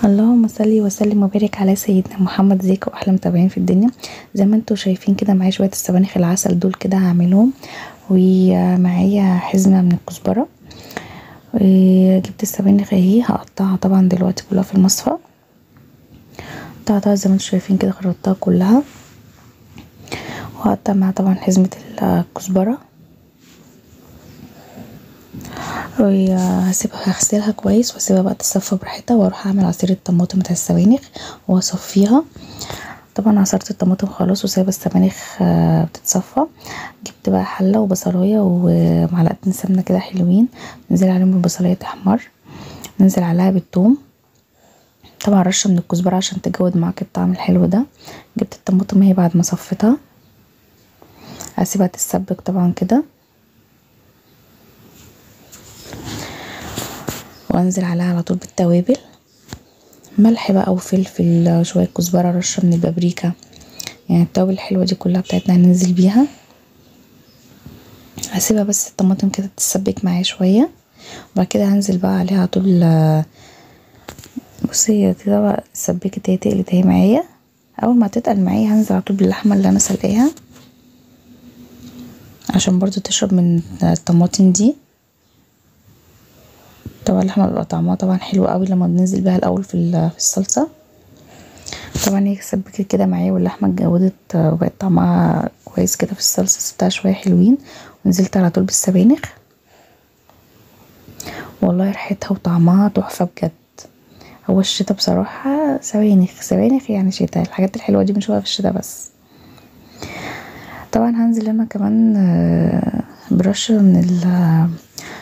اللهم صل وسلم وبارك على سيدنا محمد. ازيكم احلى متابعين في الدنيا؟ زي ما انتم شايفين كده معايا شويه السبانخ العسل دول كده هعملهم، ومعايا حزمه من الكزبره. جبت السبانخ اهي هقطعها طبعا دلوقتي كلها في المصفى. قطعتها زي ما انتم شايفين كده، خرطتها كلها وهقطع معاها طبعا حزمه الكزبره، وهسيبها هغسلها كويس واسيبها بقى تتصفى براحتها، واروح اعمل عصير الطماطم بتاع السبانخ واصفيها. طبعا عصرت الطماطم خلاص وسايبه السبانخ بتتصفى. جبت بقى حله وبصلايه ومعلقتين سمنه كده حلوين، ننزل عليهم البصلايه تحمر، ننزل عليها بالثوم، طبعا رشه من الكزبره عشان تجود معاك الطعم الحلو ده. جبت الطماطم اهي بعد ما صفيتها، هسيبها تتسبك طبعا كده، وانزل عليها على طول بالتوابل، ملح بقى وفلفل، شويه كزبره، رشه من البابريكا، يعني التوابل الحلوه دي كلها بتاعتنا هننزل بيها. هسيبها بس الطماطم كده تتسبك معايا شويه، وبعد كده هنزل بقى عليها على طول. بصي كده بقى اتسبكت اهي، تقلت اهي معايا. اول ما تتقل معايا هنزل على طول باللحمه اللي انا سلقاها عشان برضو تشرب من الطماطم دي. طبعا اللحمه بيبقى طعمها طبعا حلو قوي لما بننزل بيها الاول في الصلصه. طبعا هي سبكت كده معايا واللحمه اتجودت وبقت طعمها كويس كده في الصلصه، سبتها شويه حلوين ونزلت على طول بالسبانخ. والله ريحتها وطعمها تحفه بجد. هو الشتا بصراحه سبانخ يعني شتا، الحاجات الحلوه دي بنشوفها في الشتا بس. طبعا هنزل انا كمان برشه من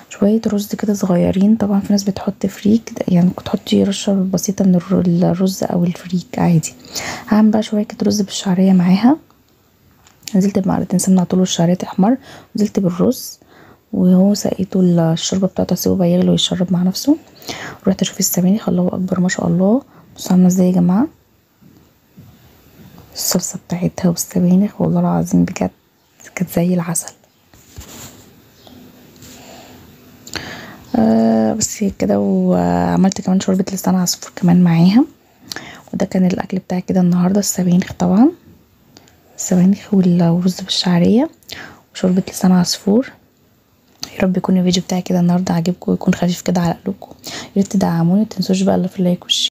شويه رز كده صغيرين. طبعا في ناس بتحط فريك، يعني كنت تحطي رشه بسيطه من الرز او الفريك عادي. هعمل بقى شويه كده رز بالشعريه معاها. نزلت بمعلقتين سمنه على طول والشعريه تحمر، نزلت بالرز وهو سقيته الشوربه بتاعته، اسيبه بقى يغلي ويشرب مع نفسه. رحت اشوف السبانخ، الله اكبر ما شاء الله. بصوا عامله ازاي يا جماعه الصلصه بتاعتها والسبانخ، والله العظيم بجد كانت زي العسل. بس كده. وعملت كمان شوربه لسان عصفور كمان معاها. وده كان الاكل بتاعي كده النهارده، السبانخ طبعا، السبانخ والرز بالشعريه وشوربه لسان عصفور. يا رب يكون الفيديو بتاعي كده النهارده عجبكم ويكون خفيف كده على قلوبكم. يا ريت تدعموني، متنسوش بقى في اللايك والشير.